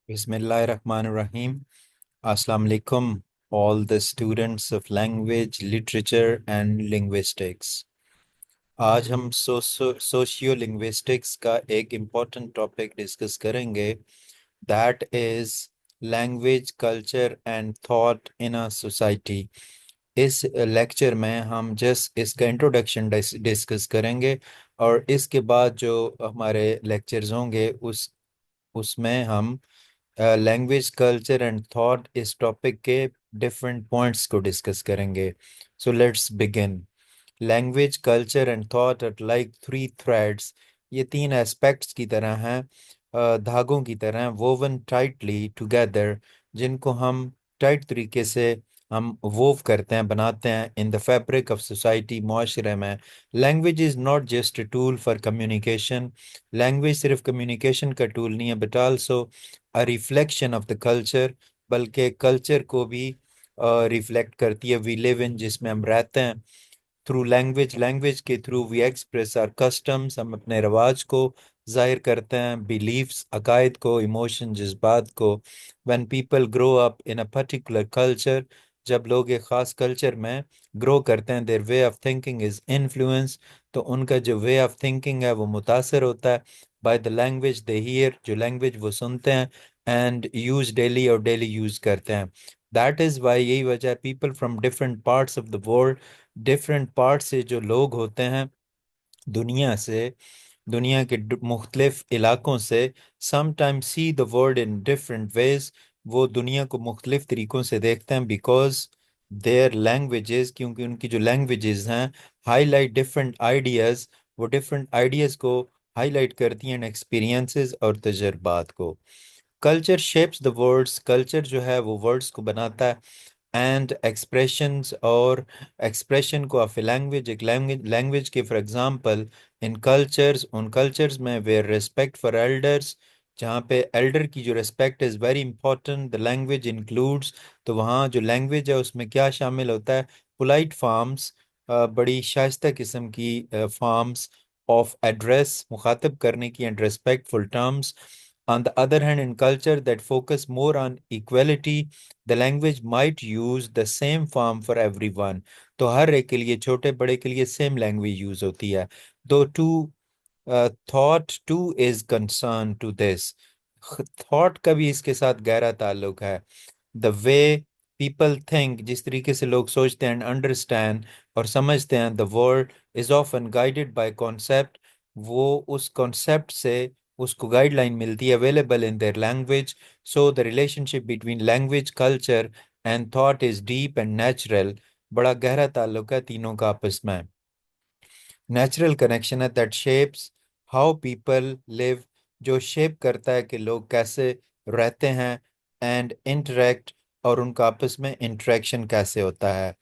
Bismillahirrahmanirrahim. Assalamu alaikum, all the students of language, literature and linguistics. आज हम socio linguistics का एक important topic discuss करेंगे, that is language culture and thought in a society. इस lecture में हम just इसका इंट्रोडक्शन डिस्कस करेंगे और इसके बाद जो हमारे लेक्चर्स होंगे उसमें हम लैंग्वेज कल्चर एंड थॉट इस टॉपिक के डिफरेंट पॉइंट्स को डिस्कस करेंगे। So let's begin. Language culture and thought are like three threads. ये तीन एस्पेक्ट्स की तरह हैं, धागों की तरह वोवन टाइटली टुगेदर, जिनको हम टाइट तरीके से हम वोव करते हैं, बनाते हैं in the fabric of society, माशरे में। Language is not just a tool for communication. Language सिर्फ कम्युनिकेशन का टूल नहीं है, but also a reflection of the culture, बल्कि कल्चर को भी रिफ्लेक्ट करती है, वी लिव इन, जिसमें हम रहते हैं। थ्रू लैंग्वेज, लैंग्वेज के through we express our customs, हम अपने रवाज को जाहिर करते हैं, बिलीफ्स, अकायद को, इमोशन, जज्बात को। When people grow up in a particular culture, जब लोग एक ख़ास कल्चर में ग्रो करते हैं, their way of thinking is influence, तो उनका जो वे ऑफ थिंकिंग है वो मुतासर होता है by the language they hear, जो लैंग्वेज वो सुनते हैं एंड यूज डेली और डेली यूज करते हैं। दैट इज़ वाई, यही वजह है, people from different parts of the world, different part से जो लोग होते हैं दुनिया से, दुनिया के मुख्तलिफ इलाकों से, sometime C the world in different ways, वो दुनिया को मुख्तलिफ तरीकों से देखते हैं, बिकॉज देयर लैंग्वेजेस, क्योंकि उनकी जो लैंग्वेजेस हैं हाईलाइट डिफरेंट आइडियाज़, वो डिफरेंट आइडियाज़ को हाईलाइट करती हैं, एक्सपीरियंसेस और तजर्बात को। Culture shapes the words, culture जो है वो वर्ड्स को बनाता है, एंड एक्सप्रेशंस, और एक्सप्रेशन को ऑफ ए लैंग्वेज, एक लैंग्वेज के, फॉर एग्जांपल इन कल्चर्स, उन कल्चर्स में वेयर रिस्पेक्ट फॉर एल्डर्स, जहाँ पे एल्डर की जो respect is very important, the language includes, तो वहाँ जो लैंग्वेज है उसमें क्या शामिल होता है, पोलाइट फॉर्म्स, बड़ी शाइस्ता किस्म की फॉर्म्स ऑफ एड्रेस, मुखातब करने की, and respectful terms. On the other hand, in culture that focus more on equality, the language might use the same form for everyone. तो हर एक के लिए, छोटे बड़े के लिए सेम लैंग्वेज यूज होती है। दो to thought to is concern to this, thought का भी इसके साथ गहरा ताल्लुक है। द वे पीपल थिंक, जिस तरीके से लोग सोचते हैं, अंडरस्टैंड और समझते हैं, the world is often guided by concept, वो उस कॉन्सेप्ट से उसको गाइडलाइन मिलती है, available in their language. So the relationship between language, culture and thought is deep and natural, बड़ा गहरा ताल्लुक है तीनों का आपस में। नेचुरल कनेक्शन है that shapes how people live, जो शेप करता है कि लोग कैसे रहते हैं, एंड इंटरेक्ट, और उनका आपस में इंटरेक्शन कैसे होता है।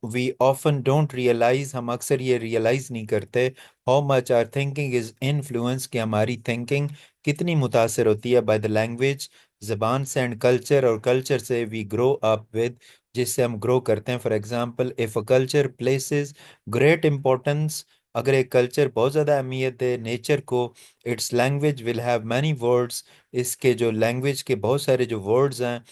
वी ऑफन डोंट रियलाइज, हम अक्सर ये रियलाइज नहीं करते, how much our thinking is influence, कि हमारी थिंकिंग कितनी मुतासर होती है बाय द लैंग्वेज, जबान से, एंड कल्चर, और कल्चर से वी ग्रो अप विद, जिससे हम ग्रो करते हैं। For example, if a culture places great importance, अगर एक कल्चर बहुत ज़्यादा अहमियत दे नेचर को, it's language will have many words, इसके जो लैंग्वेज के बहुत सारे जो वर्ड्स हैं,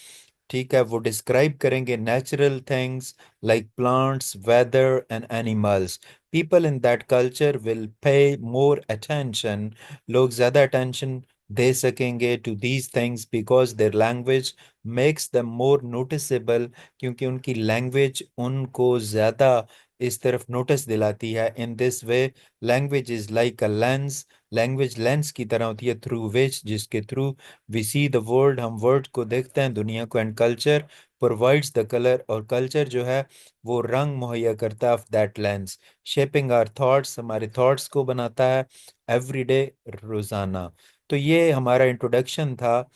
ठीक है, वो डिस्क्राइब करेंगे natural things like plants, weather and animals. People in that culture will pay more attention, लोग ज़्यादा अटेंशन दे सकेंगे to these things, because their language makes them more noticeable, क्योंकि उनकी लैंग्वेज उनको ज़्यादा इस तरफ नोटिस दिलाती है। In this way language is like a lens, language lens की तरह होती है, थ्रू विच, जिसके through we see the world, हम वर्ल्ड को देखते हैं, दुनिया को, and culture provides the colour, और कल्चर जो है वो रंग मुहैया करता है of that lens, shaping our thoughts, हमारे थॉट्स को बनाता है एवरीडे, रोजाना। तो ये हमारा इंट्रोडक्शन था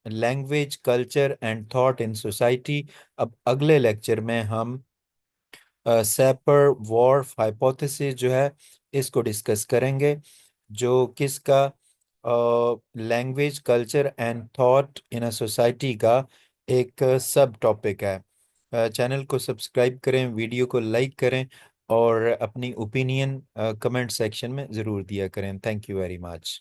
language, culture and thought in society. अब अगले लेक्चर में हम सेपर वॉर्फ हाइपोथेसिस जो है इसको डिस्कस करेंगे, जो किसका, language, culture and thought in a society का एक सब टॉपिक है। चैनल को सब्सक्राइब करें, वीडियो को लाइक करें, और अपनी ओपिनियन कमेंट सेक्शन में ज़रूर दिया करें। Thank you very much.